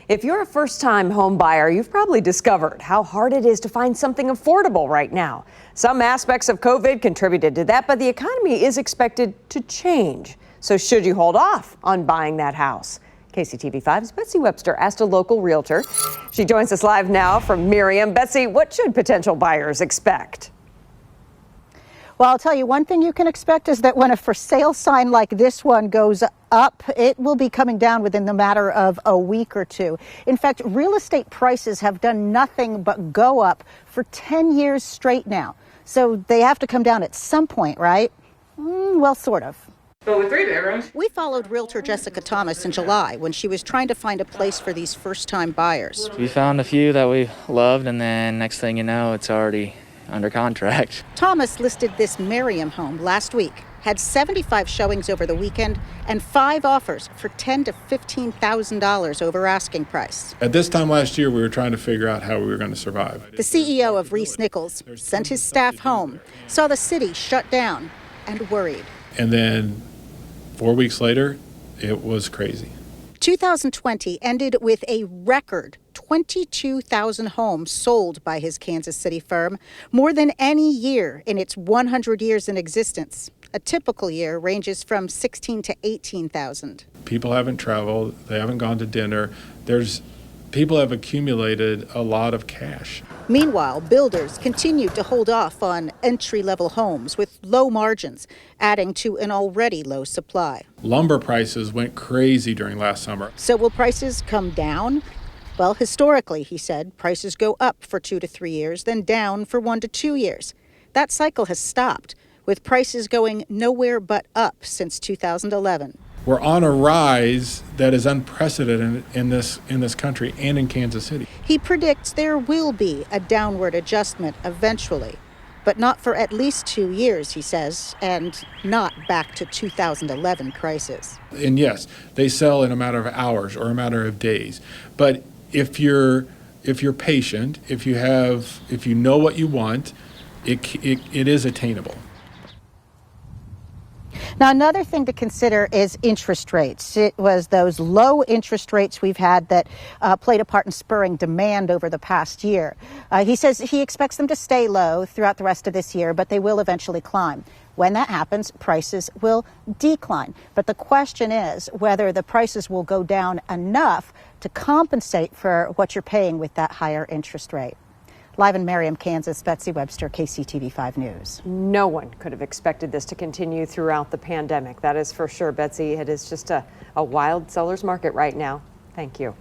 If you're a first-time home buyer, you've probably discovered how hard it is to find something affordable right now. Some aspects of COVID contributed to that, but the economy is expected to change. So should you hold off on buying that house? KCTV5's Betsy Webster asked a local realtor. She joins us live now from Miriam. Betsy, what should potential buyers expect? Well, I'll tell you, one thing you can expect is that when a for sale sign like this one goes up, it will be coming down within the matter of a week or two. In fact, real estate prices have done nothing but go up for 10 years straight now. So they have to come down at some point, right? Well, sort of. So with 3 bedrooms. We followed realtor Jessica Thomas in July when she was trying to find a place for these first-time buyers. We found a few that we loved, and then next thing you know, it's already under contract. Thomas listed this Miriam home last week, had 75 showings over the weekend, and 5 offers for $10,000 to $15,000 over asking price. At this time last year, we were trying to figure out how we were going to survive. The CEO of Reese Nichols sent his staff home, saw the city shut down, and worried. And then 4 weeks later, it was crazy. 2020 ended with a record 22,000 homes sold by his Kansas City firm, more than any year in its 100 years in existence. A typical year ranges from 16 to 18,000. People haven't traveled, they haven't gone to dinner. People have accumulated a lot of cash. Meanwhile, builders continued to hold off on entry-level homes with low margins, adding to an already low supply. Lumber prices went crazy during last summer. So will prices come down? Well, historically, he said, prices go up for 2 to 3 years, then down for 1 to 2 years. That cycle has stopped, with prices going nowhere but up since 2011. We're on a rise that is unprecedented in this country and in Kansas City. He predicts there will be a downward adjustment eventually, but not for at least 2 years, he says, and not back to 2011 prices. And yes, they sell in a matter of hours or a matter of days. But if you're patient, if you know what you want, it is attainable. Now, another thing to consider is interest rates. It was those low interest rates we've had that played a part in spurring demand over the past year. He says he expects them to stay low throughout the rest of this year, but they will eventually climb. When that happens, prices will decline. But the question is whether the prices will go down enough to compensate for what you're paying with that higher interest rate. Live in Merriam, Kansas, Betsy Webster, KCTV5 News. No one could have expected this to continue throughout the pandemic. That is for sure, Betsy. It is just a wild seller's market right now. Thank you.